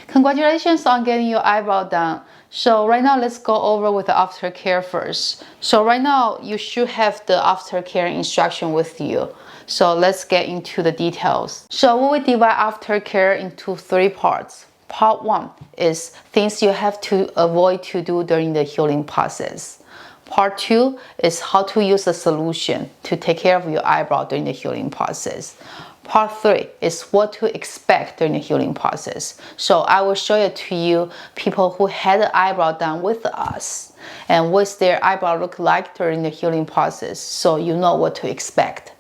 Congratulations on getting your eyebrow done. So right now let's go over with the aftercare first. So right now you should have the aftercare instruction with you. So let's get into the details. So we will divide aftercare into 3 parts. Part 1 is things you have to avoid to do during the healing process. Part 2 is how to use a solution to take care of your eyebrow during the healing process. Part 3 is what to expect during the healing process. So I will show it to you people who had the eyebrow done with us and what's their eyebrow look like during the healing process, so you know what to expect.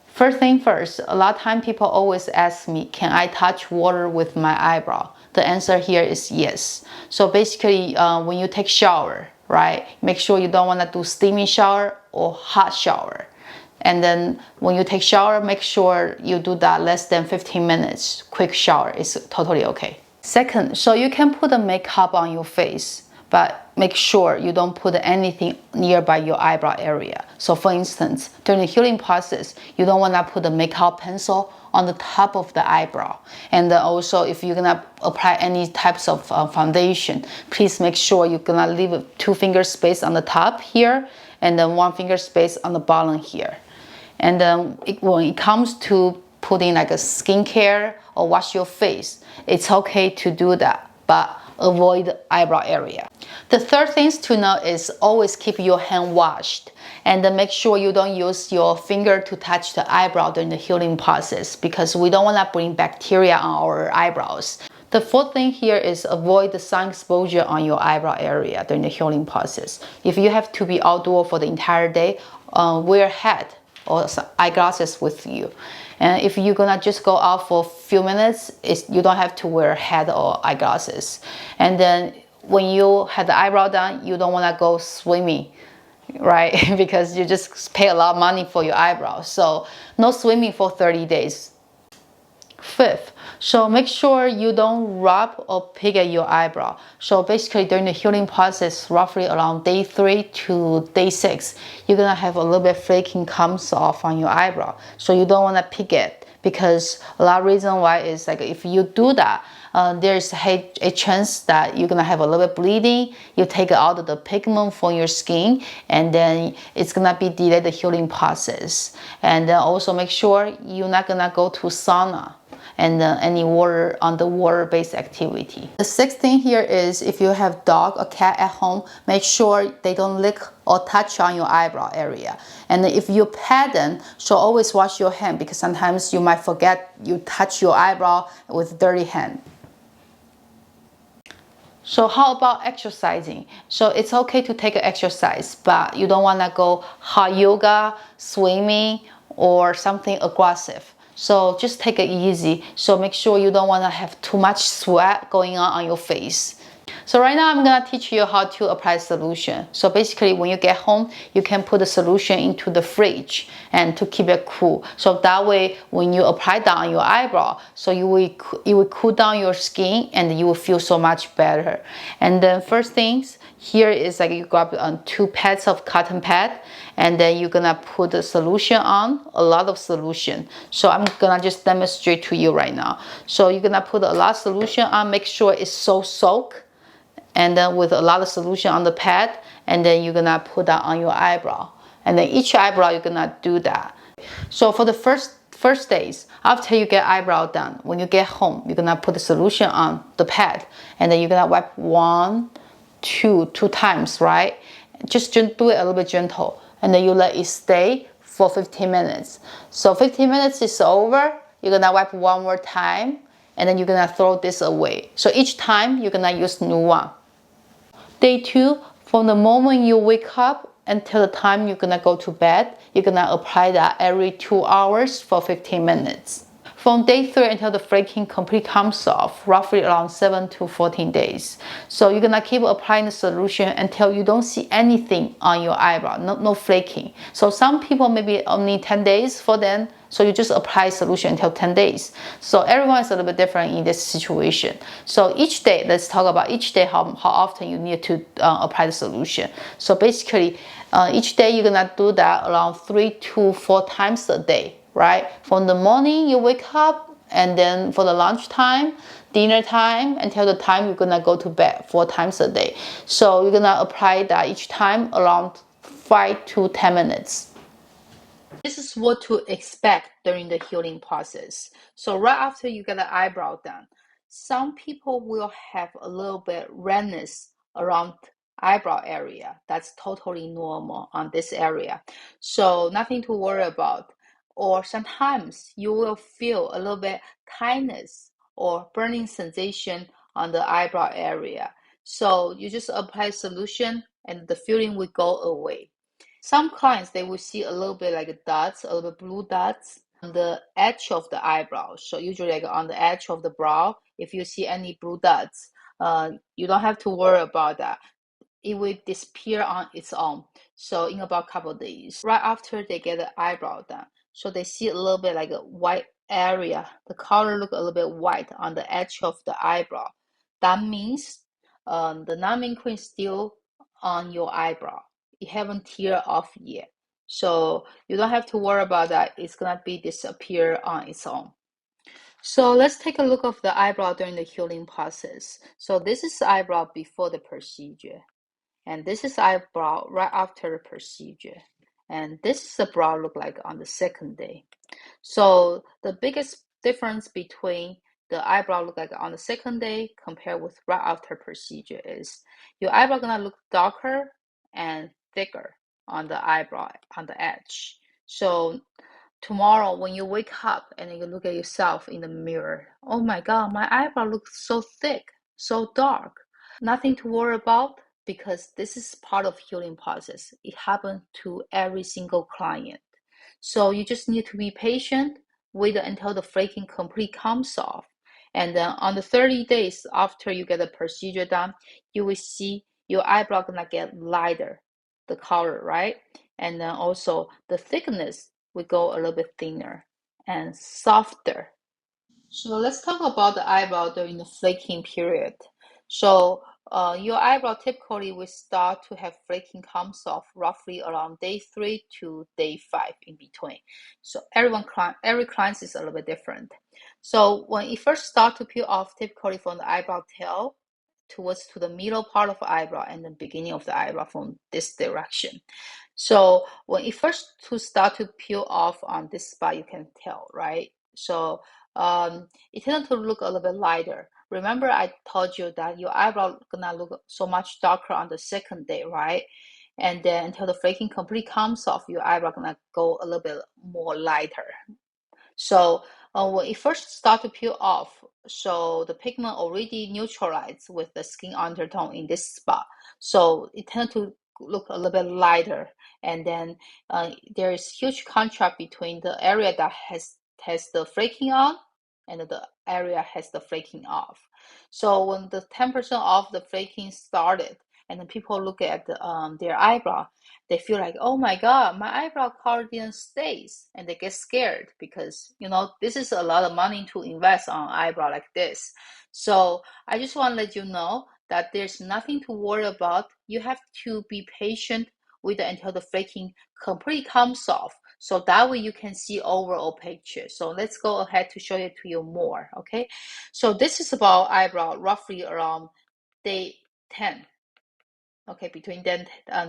First thing first, a lot of time people always ask me, can I touch water with my eyebrow? The answer here is yes. So basically when you take shower, right, make sure you don't want to do steaming shower or hot shower. And then when you take shower, make sure you do that less than 15 minutes. Quick shower is totally okay. Second, so you can put a makeup on your face, but make sure you don't put anything nearby your eyebrow area. So for instance, during the healing process, you don't want to put a makeup pencil on the top of the eyebrow. And also if you're gonna apply any types of foundation, please make sure you're gonna leave a 2 finger space on the top here and then 1 finger space on the bottom here. And then when it comes to putting like a skincare or wash your face, it's okay to do that, but avoid the eyebrow area. The third things to know is always keep your hand washed and then make sure you don't use your finger to touch the eyebrow during the healing process, because we don't want to bring bacteria on our eyebrows. The fourth thing here is avoid the sun exposure on your eyebrow area during the healing process. If you have to be outdoor for the entire day, wear a hat or some eyeglasses with you. And if you're gonna just go out for a few minutes, you don't have to wear a hat or eyeglasses. And then when you have the eyebrow done, you don't wanna go swimming, right? Because you just pay a lot of money for your eyebrows. So no swimming for 30 days. Fifth, so make sure you don't rub or pick at your eyebrow. So basically during the healing process, roughly around day 3 to day 6, you're gonna have a little bit flaking comes off on your eyebrow. So you don't wanna pick it, because a lot of reason why is like if you do that, there's a chance that you're gonna have a little bit bleeding. You take out the pigment from your skin, and then it's gonna be delay the healing process. And then also make sure you're not gonna go to sauna and any underwater-based activity. The sixth thing here is if you have dog or cat at home, make sure they don't lick or touch on your eyebrow area. And if you pet them, so always wash your hand, because sometimes you might forget you touch your eyebrow with dirty hand. So how about exercising? So it's okay to take an exercise, but you don't want to go hot yoga, swimming, or something aggressive. So just take it easy. So make sure you don't want to have too much sweat going on your face. So right now I'm gonna teach you how to apply solution. So basically when you get home, you can put the solution into the fridge and to keep it cool. So that way when you apply that on your eyebrow, so it will cool down your skin and you will feel so much better. And then first things, here is like you grab 2 pads of cotton pad, and then you're gonna put the solution on, a lot of solution. So I'm gonna just demonstrate to you right now. So you're gonna put a lot of solution on, make sure it's so soaked, and then with a lot of solution on the pad, and then you're gonna put that on your eyebrow. And then each eyebrow you're gonna do that. So for the first days, after you get eyebrow done, when you get home, you're gonna put the solution on the pad, and then you're gonna wipe 1, 2 times, right? Just do it a little bit gentle, and then you let it stay for 15 minutes. So 15 minutes is over, you're gonna wipe 1 more time, and then you're gonna throw this away. So each time you're gonna use new one. Day 2, from the moment you wake up until the time you're gonna go to bed, you're gonna apply that every 2 hours for 15 minutes. From day 3 until the flaking completely comes off, roughly around 7 to 14 days. So you're gonna keep applying the solution until you don't see anything on your eyebrow, no flaking. So some people maybe only 10 days for them, so you just apply solution until 10 days. So everyone is a little bit different in this situation. So each day, let's talk about each day, how often you need to apply the solution. So basically, each day you're gonna do that around 3 to 4 times a day. Right? From the morning you wake up, and then for the lunchtime, dinner time until the time you're gonna go to bed 4 times a day. So you're gonna apply that each time around 5 to 10 minutes. This is what to expect during the healing process. So right after you get the eyebrow done, some people will have a little bit redness around eyebrow area. That's totally normal on this area. So nothing to worry about. Or sometimes you will feel a little bit tightness or burning sensation on the eyebrow area. So you just apply solution and the feeling will go away. Some clients, they will see a little bit like dots, a little bit blue dots on the edge of the eyebrows. So usually like on the edge of the brow, if you see any blue dots, you don't have to worry about that. It will disappear on its own. So in about a couple of days, right after they get the eyebrow done, so they see a little bit like a white area. The color look a little bit white on the edge of the eyebrow. That means the numbing cream is still on your eyebrow. It haven't tear off yet. So you don't have to worry about that. It's gonna be disappear on its own. So let's take a look of the eyebrow during the healing process. So this is the eyebrow before the procedure. And this is eyebrow right after the procedure. And this is the brow look like on the second day. So the biggest difference between the eyebrow look like on the second day compared with right after procedure is your eyebrow gonna look darker and thicker on the eyebrow on the edge. So tomorrow when you wake up and you look at yourself in the mirror, oh my god, my eyebrow looks so thick, so dark. Nothing to worry about because this is part of healing process. It happens to every single client. So you just need to be patient, wait until the flaking complete comes off. And then on the 30 days after you get the procedure done, you will see your eyebrow gonna get lighter, the color, right? And then also the thickness will go a little bit thinner and softer. So let's talk about the eyebrow during the flaking period. So your eyebrow typically will start to have flaking comes off roughly around day 3 to day 5 in between. So every client is a little bit different. So when it first start to peel off, typically from the eyebrow tail towards to the middle part of the eyebrow and the beginning of the eyebrow from this direction. So when it first to start to peel off on this spot, you can tell, right? So it tends to look a little bit lighter. Remember, I told you that your eyebrow gonna look so much darker on the second day, right? And then until the flaking completely comes off, your eyebrow gonna go a little bit more lighter. So when it first start to peel off, so the pigment already neutralized with the skin undertone in this spot. So it tends to look a little bit lighter. And then there is huge contrast between the area that has the flaking on and the area has the flaking off. So when the 10% of the flaking started, and then people look at their eyebrow, they feel like, oh my god, my eyebrow color didn't stay, and they get scared because this is a lot of money to invest on eyebrow like this. So I just want to let you know that there's nothing to worry about. You have to be patient with it until the flaking completely comes off, so that way you can see overall picture. So let's go ahead to show it to you more. Okay, so this is about eyebrow roughly around day 10. Okay, between then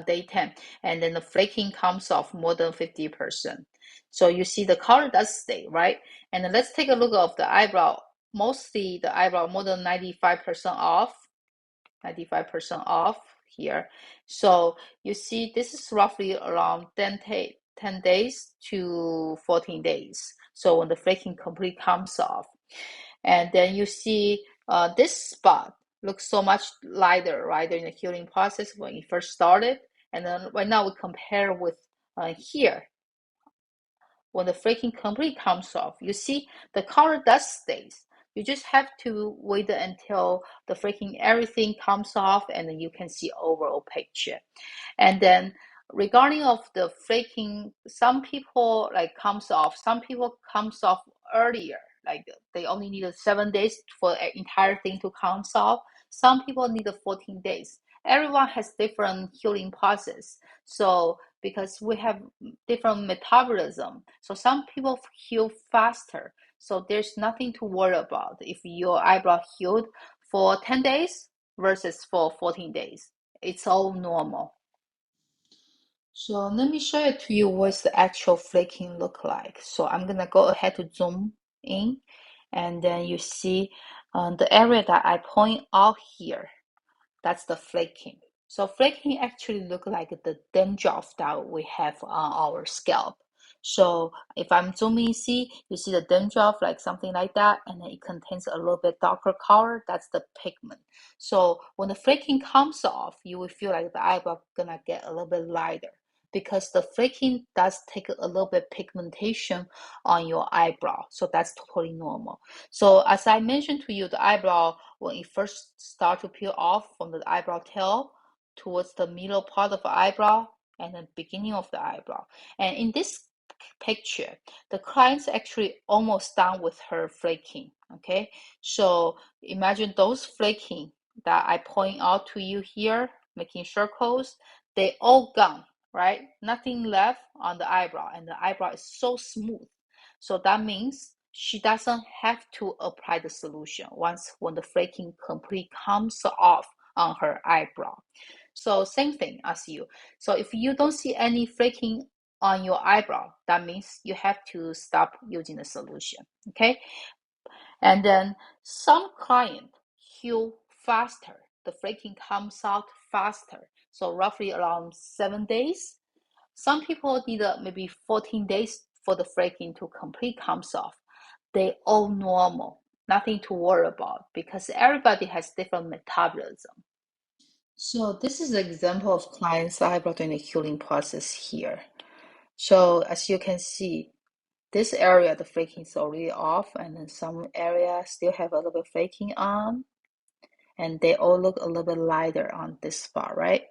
day 10, and then the flaking comes off more than 50%. So you see the color does stay, right? And then let's take a look of the eyebrow. Mostly the eyebrow more than 95% off, 95% off here. So you see this is roughly around 10 days to 14 days. So when the flaking completely comes off. And then you see this spot looks so much lighter, right, during the healing process when it first started. And then right now we compare with here. When the flaking completely comes off, you see the color does stays. You just have to wait until the flaking everything comes off, and then you can see overall picture. And then regarding of the flaking, some people like comes off, some people comes off earlier, like they only needed 7 days for the entire thing to come off. Some people needed 14 days. Everyone has different healing process. So because we have different metabolism, so some people heal faster, So there's nothing to worry about if your eyebrow healed for 10 days versus for 14 days. It's all normal. So let me show it to you what's the actual flaking look like. So I'm gonna go ahead to zoom in, and then you see the area that I point out here. That's the flaking. So flaking actually look like the dandruff that we have on our scalp. So if I'm zooming, you see the dandruff like something like that, and then it contains a little bit darker color. That's the pigment. So when the flaking comes off, you will feel like the eyebrow gonna get a little bit lighter because the flaking does take a little bit pigmentation on your eyebrow. So that's totally normal. So as I mentioned to you, the eyebrow, when it first start to peel off from the eyebrow tail towards the middle part of the eyebrow and the beginning of the eyebrow. And in this picture, the client's actually almost done with her flaking. Okay, so imagine those flaking that I point out to you here, making circles, they all gone, right? Nothing left on the eyebrow, and the eyebrow is so smooth. So that means she doesn't have to apply the solution when the flaking completely comes off on her eyebrow. So same thing as you. So if you don't see any flaking on your eyebrow, that means you have to stop using the solution. Okay. And then some client heal faster. The flaking comes out faster. So roughly around 7 days. Some people need maybe 14 days for the flaking to complete comes off. They all normal, nothing to worry about because everybody has different metabolism. So this is an example of client's eyebrow doing the healing process here. So as you can see, this area the flaking is already off, and then some areas still have a little bit flaking on, and they all look a little bit lighter on this spot, right?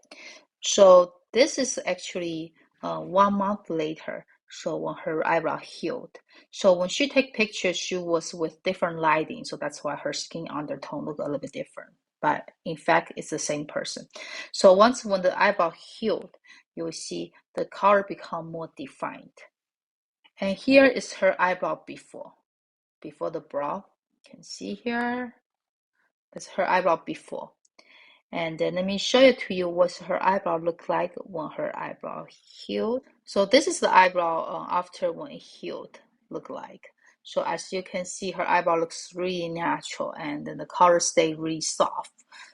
So this is actually 1 month later. So when her eyebrow healed. So when she take pictures, she was with different lighting. So that's why her skin undertone look a little bit different. But in fact, it's the same person. So when the eyebrow healed, you will see the color become more defined. And here is her eyebrow before the brow. You can see here, that's her eyebrow before. And then let me show it to you what her eyebrow looked like when her eyebrow healed. So this is the eyebrow after when it healed look like. So as you can see, her eyebrow looks really natural, and then the color stay really soft.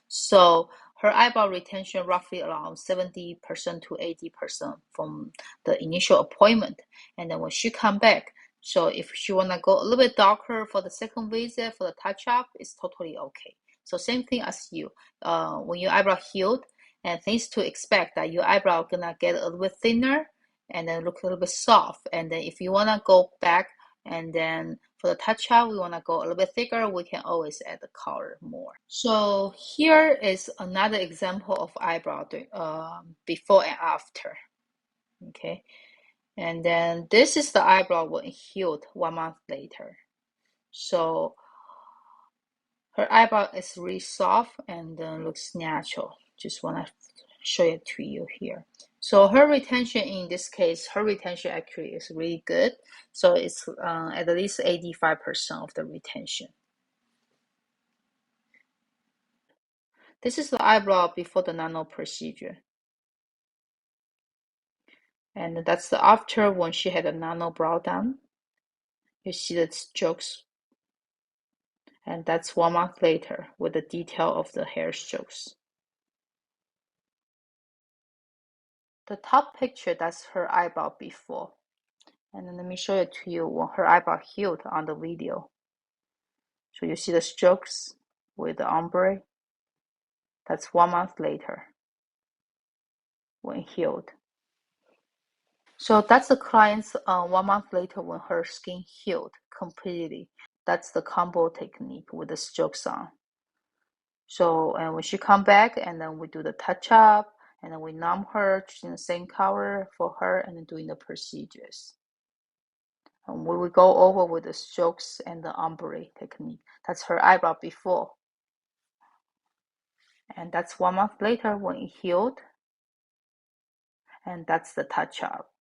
So her eyebrow retention roughly around 70% to 80% from the initial appointment. And then when she come back, so if she wanna go a little bit darker for the second visit, for the touch up, it's totally okay. So same thing as you. When your eyebrow healed, and things to expect that your eyebrow gonna get a little bit thinner and then look a little bit soft. And then if you wanna go back and then for the touch up, we wanna go a little bit thicker, we can always add the color more. So here is another example of eyebrow before and after. Okay, and then this is the eyebrow when it healed 1 month later. So her eyebrow is really soft and looks natural. Just want to show it to you here. So her retention in this case, her retention actually is really good. So it's at least 85% of the retention. This is the eyebrow before the nano procedure. And that's the after when she had a nano brow done. You see the strokes. And that's 1 month later with the detail of the hair strokes. The top picture, that's her eyebrow before. And then let me show it to you when her eyebrow healed on the video. So you see the strokes with the ombre. That's 1 month later when healed. So that's the client's 1 month later when her skin healed completely. That's the combo technique with the strokes on. So, and when she come back, and then we do the touch up, and then we numb her, choosing the same color for her, and then doing the procedures. And we will go over with the strokes and the ombre technique. That's her eyebrow before. And that's 1 month later when it healed. And that's the touch up.